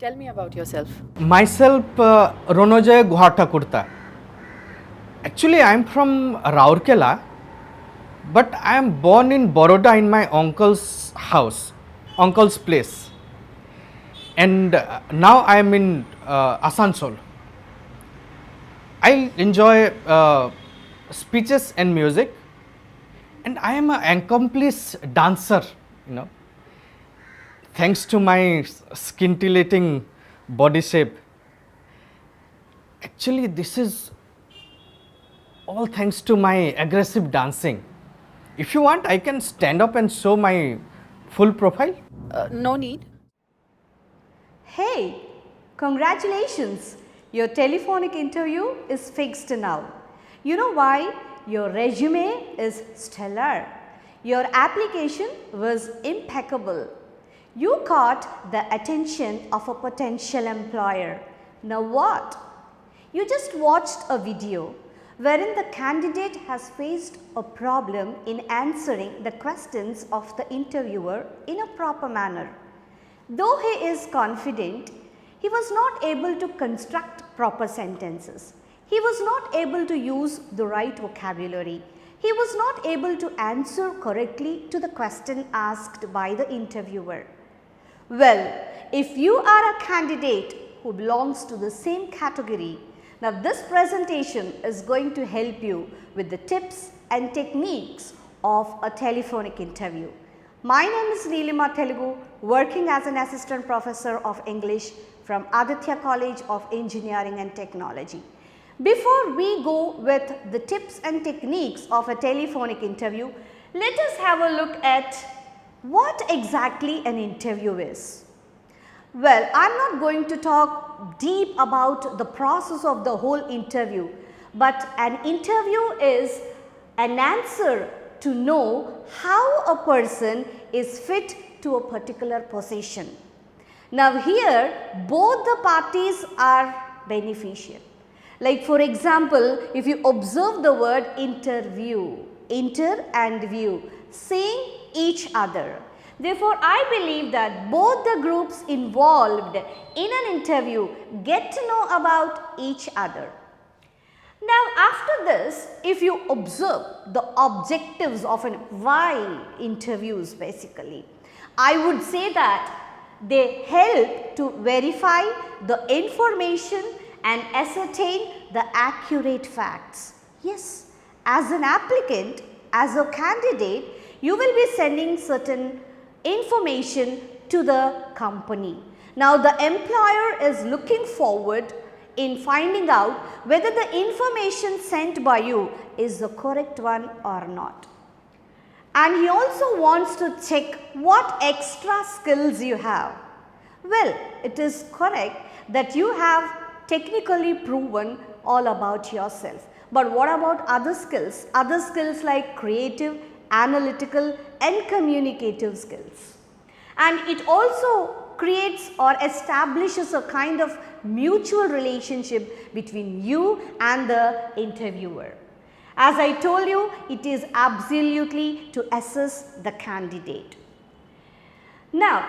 Tell me about yourself. Myself, Ronojoy Guhatakurta. Actually, I am from Raurkela, but I am born in Baroda in my uncle's house, uncle's place. And now I am in Asansol. I enjoy speeches and music, and I am an accomplished dancer, you know. Thanks to my scintillating body shape. Actually, this is all thanks to my aggressive dancing. If you want, I can stand up and show my full profile. No need. Hey, congratulations! Your telephonic interview is fixed now. You know why? Your resume is stellar. Your application was impeccable. You caught the attention of a potential employer. Now what? You just watched a video wherein the candidate has faced a problem in answering the questions of the interviewer in a proper manner. Though he is confident, he was not able to construct proper sentences. He was not able to use the right vocabulary. He was not able to answer correctly to the question asked by the interviewer. Well, if you are a candidate who belongs to the same category, now this presentation is going to help you with the tips and techniques of a telephonic interview. My name is Neelima Telugu, working as an assistant professor of English from Aditya College of Engineering and Technology. Before we go with the tips and techniques of a telephonic interview, let us have a look at what exactly an interview is. Well, I am not going to talk deep about the process of the whole interview, but an interview is an answer to know how a person is fit to a particular position. Now here both the parties are beneficial. Like for example, if you observe the word interview, inter and view, seeing each other. Therefore, I believe that both the groups involved in an interview get to know about each other. Now, after this, if you observe the objectives of an why interviews basically, I would say that they help to verify the information and ascertain the accurate facts. Yes, as an applicant, as a candidate, you will be sending certain information to the company. Now, the employer is looking forward in finding out whether the information sent by you is the correct one or not. And he also wants to check what extra skills you have. Well, it is correct that you have technically proven all about yourself. But what about other skills? Other skills like creative, analytical and communicative skills. And it also creates or establishes a kind of mutual relationship between you and the interviewer. As I told you, it is absolutely to assess the candidate. Now,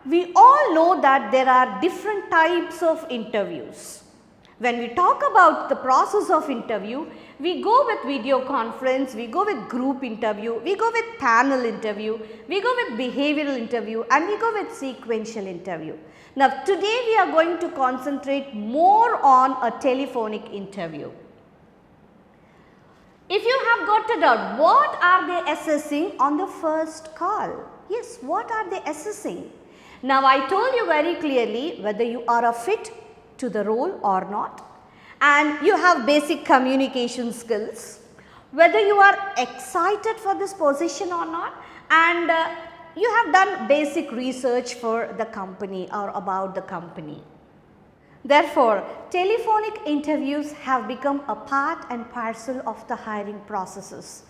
we all know that there are different types of interviews. When we talk about the process of interview, we go with video conference, we go with group interview, we go with panel interview, we go with behavioral interview and we go with sequential interview. Now, today we are going to concentrate more on a telephonic interview. If you have got a doubt, what are they assessing on the first call? Yes, what are they assessing? Now, I told you very clearly whether you are a fit to the role or not, and you have basic communication skills, whether you are excited for this position or not, and you have done basic research for the company or about the company. Therefore, telephonic interviews have become a part and parcel of the hiring processes.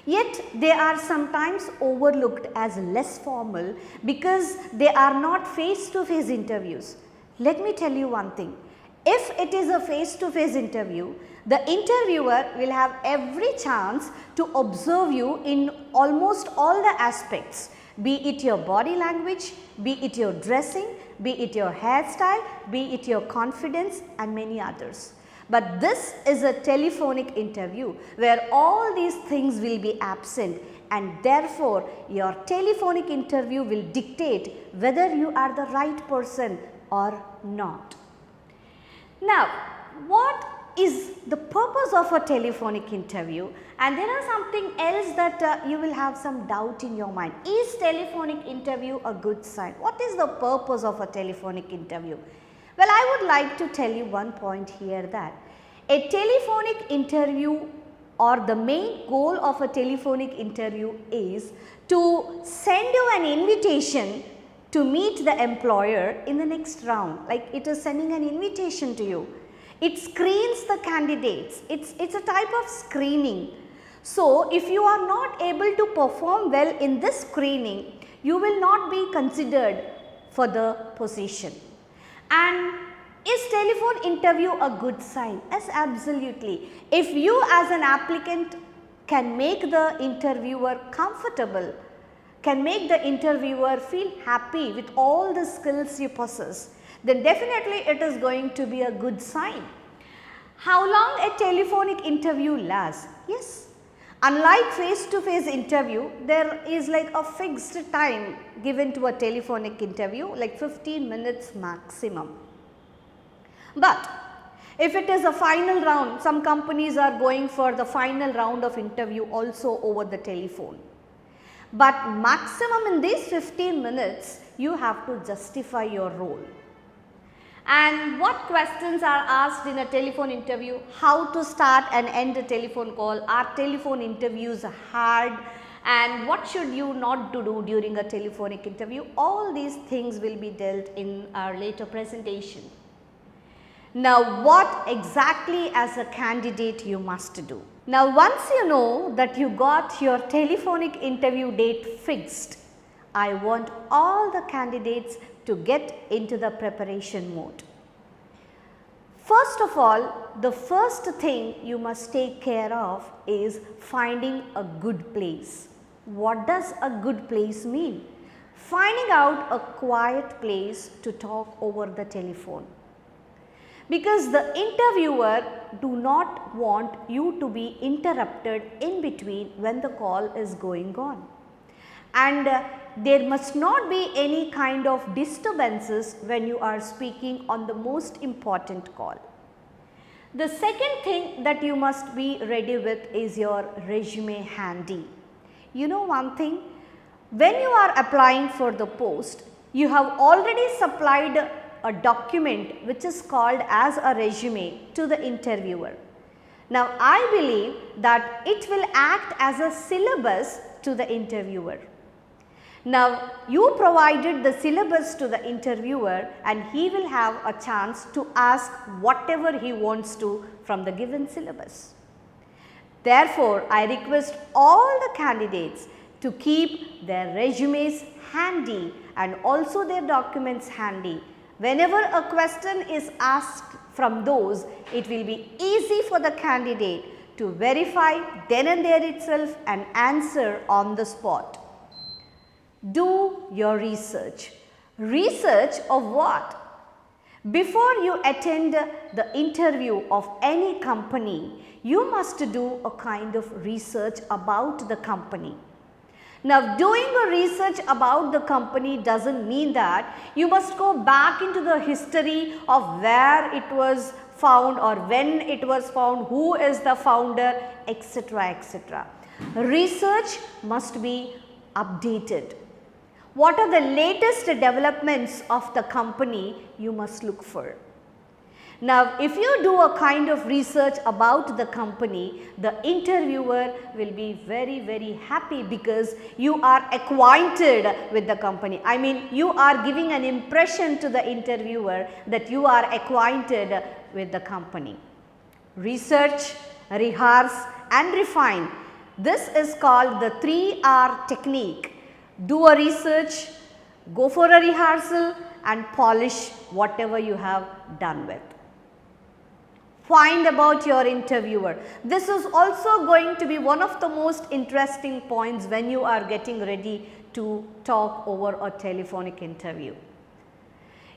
Yet, they are sometimes overlooked as less formal because they are not face-to-face interviews. Let me tell you one thing, if it is a face-to-face interview, The interviewer will have every chance to observe you in almost all the aspects, be it your body language, be it your dressing, be it your hairstyle, be it your confidence and many others. But this is a telephonic interview where all these things will be absent, and therefore your telephonic interview will dictate whether you are the right person or not. Now, what is the purpose of a telephonic interview? And there are something else that you will have some doubt in your mind. Is telephonic interview a good sign? What is the purpose of a telephonic interview? Well, I would like to tell you one point here, that a telephonic interview, or the main goal of a telephonic interview, is to send you an invitation to meet the employer in the next round. Like, it is sending an invitation to you. It screens the candidates. It's a type of screening. So, if you are not able to perform well in this screening, you will not be considered for the position. And is telephone interview a good sign? Yes, absolutely. If you as an applicant can make the interviewer comfortable, can make the interviewer feel happy with all the skills you possess, then definitely it is going to be a good sign. How long a telephonic interview lasts? Yes, unlike face-to-face interview, there is like a fixed time given to a telephonic interview, like 15 minutes maximum. But if it is a final round, some companies are going for the final round of interview also over the telephone. But maximum in these 15 minutes, you have to justify your role. And what questions are asked in a telephone interview? How to start and end a telephone call? Are telephone interviews hard? And what should you not to do during a telephonic interview? All these things will be dealt in our later presentation. Now, what exactly as a candidate you must do? Now, once you know that you got your telephonic interview date fixed, I want all the candidates to get into the preparation mode. First of all, the first thing you must take care of is finding a good place. What does a good place mean? Finding out a quiet place to talk over the telephone. Because the interviewer do not want you to be interrupted in between when the call is going on. And there must not be any kind of disturbances when you are speaking on the most important call. The second thing that you must be ready with is your resume handy. You know one thing, when you are applying for the post, you have already supplied a document which is called as a resume to the interviewer. Now, I believe that it will act as a syllabus to the interviewer. Now, you provided the syllabus to the interviewer and he will have a chance to ask whatever he wants to from the given syllabus. Therefore, I request all the candidates to keep their resumes handy and also their documents handy. Whenever a question is asked from those, it will be easy for the candidate to verify then and there itself and answer on the spot. Do your research. Research of what? Before you attend the interview of any company, you must do a kind of research about the company. Now, doing a research about the company does not mean that you must go back into the history of where it was found or when it was found, who is the founder, etc., etc. Research must be updated. What are the latest developments of the company you must look for? Now, if you do a kind of research about the company, the interviewer will be very, very happy because you are acquainted with the company. I mean, you are giving an impression to the interviewer that you are acquainted with the company. Research, rehearse and refine. This is called the 3R technique. Do a research, go for a rehearsal and polish whatever you have done with. find about your interviewer. This is also going to be one of the most interesting points when you are getting ready to talk over a telephonic interview.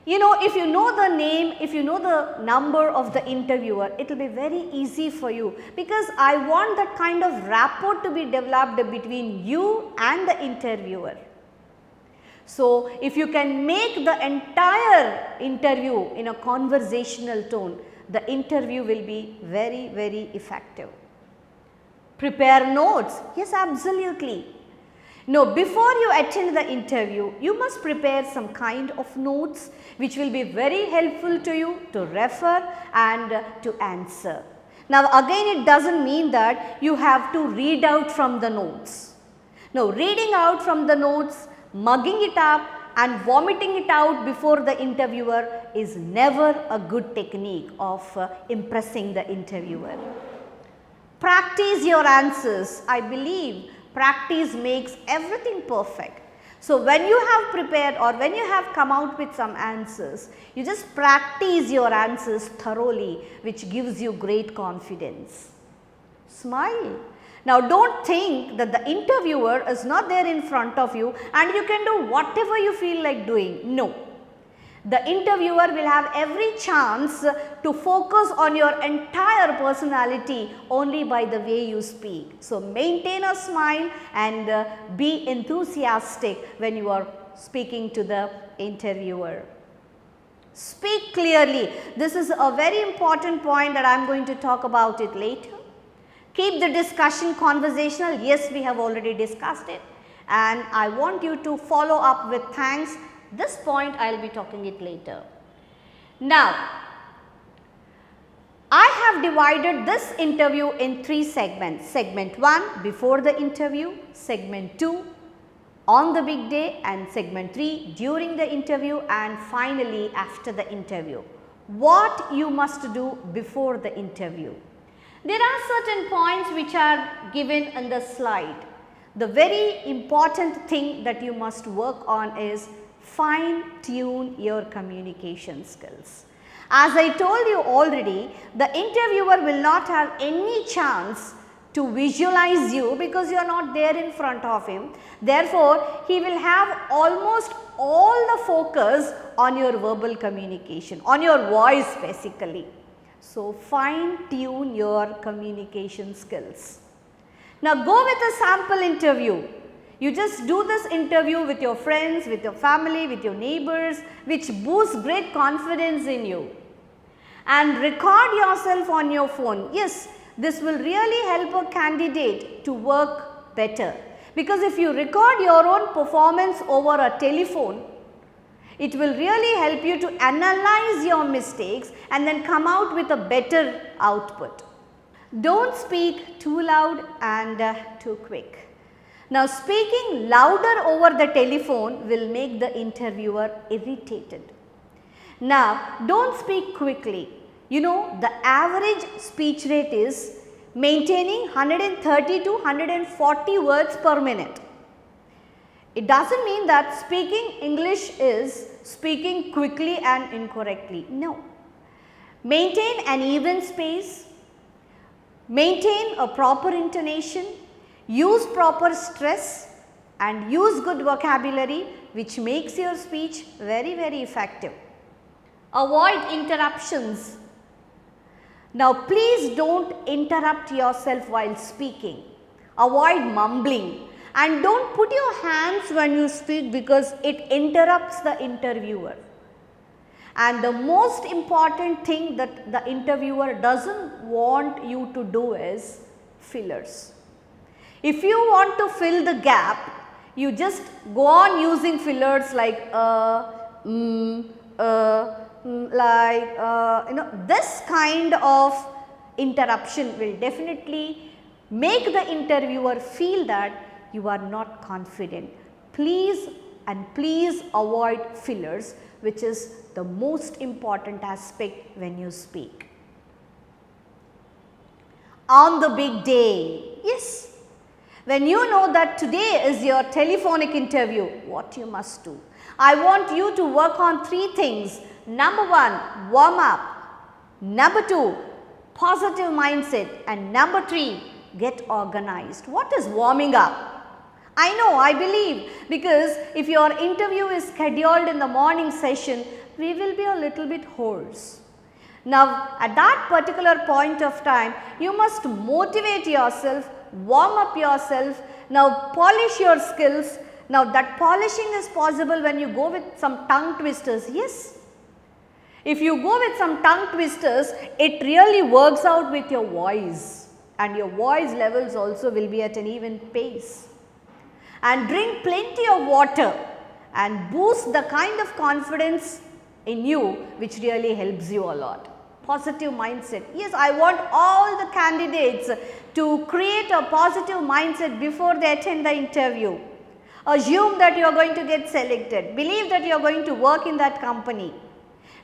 You know, if you know the name, if you know the number of the interviewer, it will be very easy for you, because I want that kind of rapport to be developed between you and the interviewer. So, if you can make the entire interview in a conversational tone, the interview will be very, very effective. Prepare notes. Yes, absolutely. No, before you attend the interview, you must prepare some kind of notes which will be very helpful to you to refer and to answer. Now, again, it does not mean that you have to read out from the notes. No, reading out from the notes, mugging it up and vomiting it out before the interviewer is never a good technique of impressing the interviewer. Practice your answers. I believe practice makes everything perfect. So, when you have prepared or when you have come out with some answers, you just practice your answers thoroughly, which gives you great confidence. Smile. Now, do not think that the interviewer is not there in front of you and you can do whatever you feel like doing. No. The interviewer will have every chance to focus on your entire personality only by the way you speak. So, maintain a smile and be enthusiastic when you are speaking to the interviewer. Speak clearly. This is a very important point that I am going to talk about it later. Keep the discussion conversational. Yes, we have already discussed it, and I want you to follow up with thanks. This point I will be talking it later. Now, I have divided this interview in 3 segments. Segment 1 before the interview, segment 2 on the big day, and segment 3 during the interview, and finally after the interview. What you must do before the interview? There are certain points which are given in the slide. The very important thing that you must work on is fine tune your communication skills. As I told you already, the interviewer will not have any chance to visualize you because you are not there in front of him. Therefore, he will have almost all the focus on your verbal communication, on your voice basically. So, fine tune your communication skills. Now, go with a sample interview. You just do this interview with your friends, with your family, with your neighbors, which boosts great confidence in you. And record yourself on your phone. Yes, this will really help a candidate to work better, because if you record your own performance over a telephone, it will really help you to analyze your mistakes and then come out with a better output. Do not speak too loud and too quick. Now, speaking louder over the telephone will make the interviewer irritated. Now, do not speak quickly. You know, the average speech rate is maintaining 130 to 140 words per minute. It does not mean that speaking English is speaking quickly and incorrectly. No. Maintain an even space, maintain a proper intonation, use proper stress and use good vocabulary, which makes your speech very, very effective. Avoid interruptions. Now, please do not interrupt yourself while speaking. Avoid mumbling. And do not put your hands when you speak because it interrupts the interviewer. And the most important thing that the interviewer does not want you to do is fillers. If you want to fill the gap, you just go on using fillers like this kind of interruption will definitely make the interviewer feel that you are not confident. Please avoid fillers, which is the most important aspect when you speak. On the big day, yes, when you know that today is your telephonic interview, what you must do? I want you to work on 3 things. Number 1, warm up. Number 2, positive mindset. And number 3, get organized. What is warming up? I know, I believe, because if your interview is scheduled in the morning session, we will be a little bit hoarse. Now, at that particular point of time, you must motivate yourself, warm up yourself, now polish your skills. Now, that polishing is possible when you go with some tongue twisters, yes. If you go with some tongue twisters, it really works out with your voice, and your voice levels also will be at an even pace. And drink plenty of water and boost the kind of confidence in you which really helps you a lot. Positive mindset. Yes, I want all the candidates to create a positive mindset before they attend the interview. Assume that you are going to get selected. Believe that you are going to work in that company.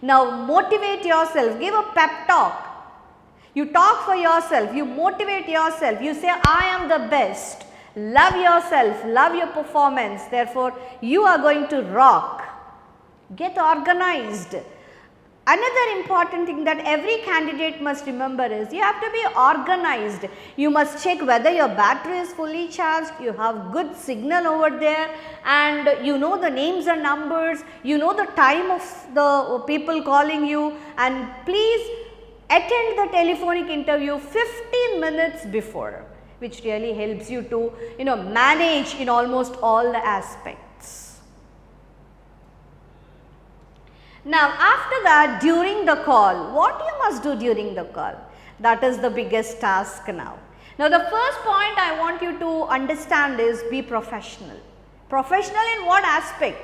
Now, motivate yourself. Give a pep talk. You talk for yourself. You motivate yourself. You say, I am the best. Love yourself, love your performance, therefore you are going to rock. Get organized. Another important thing that every candidate must remember is you have to be organized. You must check whether your battery is fully charged, you have good signal over there, and you know the names and numbers, you know the time of the people calling you, and please attend the telephonic interview 15 minutes before, which really helps you to manage in almost all the aspects. Now, after that, during the call, what you must do during the call? That is the biggest task now. Now, the first point I want you to understand is be professional. Professional in what aspect?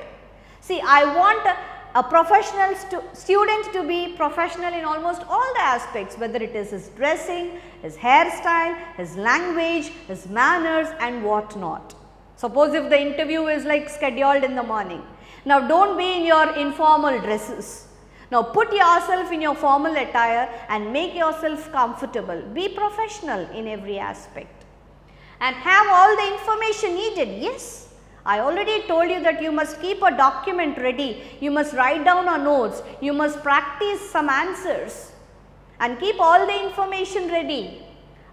See, I want a professional student to be professional in almost all the aspects, whether it is his dressing, his hairstyle, his language, his manners and what not. Suppose if the interview is like scheduled in the morning. Now, don't be in your informal dresses. Now, put yourself in your formal attire and make yourself comfortable. Be professional in every aspect and have all the information needed. Yes. I already told you that you must keep a document ready, you must write down a notes, you must practice some answers and keep all the information ready.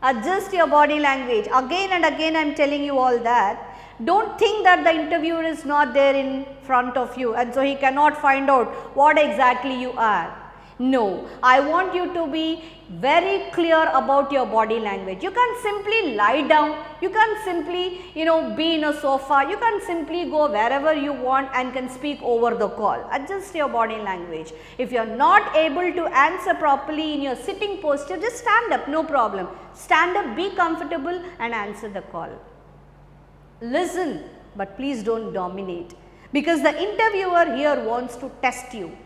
Adjust your body language. Again and again I am telling you all that. Don't think that the interviewer is not there in front of you and so he cannot find out what exactly you are. No, I want you to be very clear about your body language. You can simply lie down, you can simply be in a sofa, you can simply go wherever you want and can speak over the call. Adjust your body language. If you are not able to answer properly in your sitting posture, just stand up, no problem. Stand up, be comfortable and answer the call. Listen, but please don't dominate, because the interviewer here wants to test you.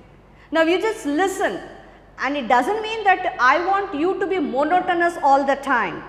Now, you just listen, and it does not mean that I want you to be monotonous all the time.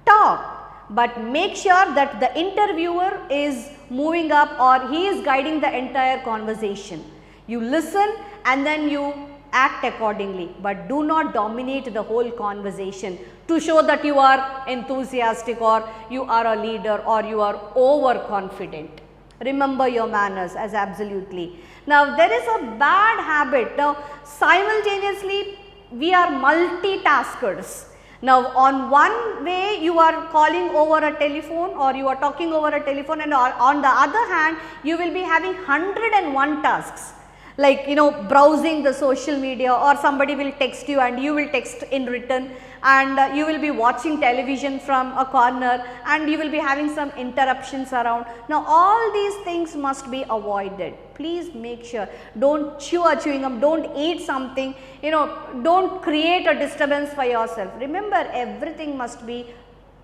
Talk, but make sure that the interviewer is moving up or he is guiding the entire conversation. You listen and then you act accordingly, but do not dominate the whole conversation to show that you are enthusiastic or you are a leader or you are overconfident. Remember your manners as absolutely. Now, there is a bad habit. Now, simultaneously we are multitaskers. Now, on one way you are calling over a telephone or you are talking over a telephone, and on the other hand you will be having 101 tasks, like browsing the social media, or somebody will text you and you will text in return, and you will be watching television from a corner and you will be having some interruptions around. Now, all these things must be avoided. Please make sure, don't chew a chewing gum, don't eat something, don't create a disturbance for yourself. Remember, everything must be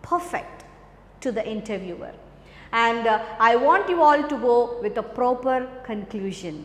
perfect to the interviewer, and I want you all to go with a proper conclusion.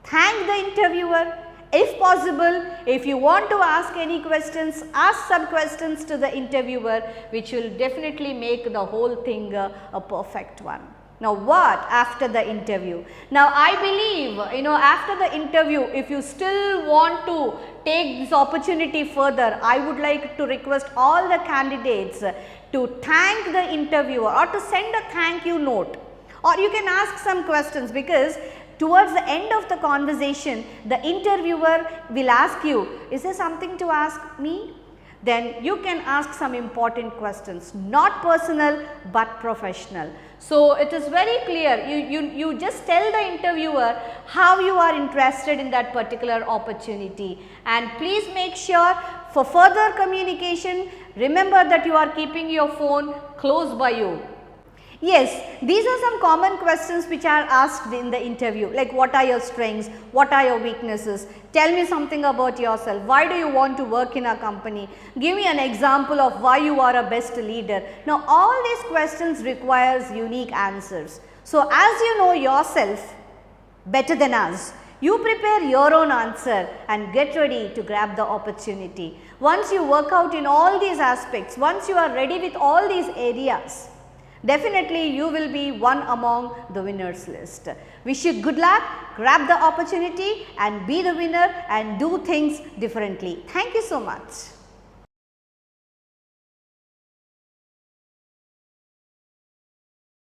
Thank the interviewer. If possible, if you want to ask any questions, ask some questions to the interviewer, which will definitely make the whole thing a perfect one. Now, what after the interview? Now, I believe, after the interview, if you still want to take this opportunity further, I would like to request all the candidates to thank the interviewer or to send a thank you note, or you can ask some questions, because towards the end of the conversation, the interviewer will ask you, is there something to ask me? then you can ask some important questions, not personal but professional. So, it is very clear, you just tell the interviewer how you are interested in that particular opportunity, and please make sure for further communication, remember that you are keeping your phone close by you. Yes, these are some common questions which are asked in the interview, like what are your strengths, what are your weaknesses, tell me something about yourself, why do you want to work in a company, give me an example of why you are a best leader. Now, all these questions requires unique answers. So, as you know yourself better than us, you prepare your own answer and get ready to grab the opportunity. Once you work out in all these aspects, once you are ready with all these areas, definitely you will be one among the winners list. Wish you good luck, grab the opportunity and be the winner and do things differently. Thank you so much.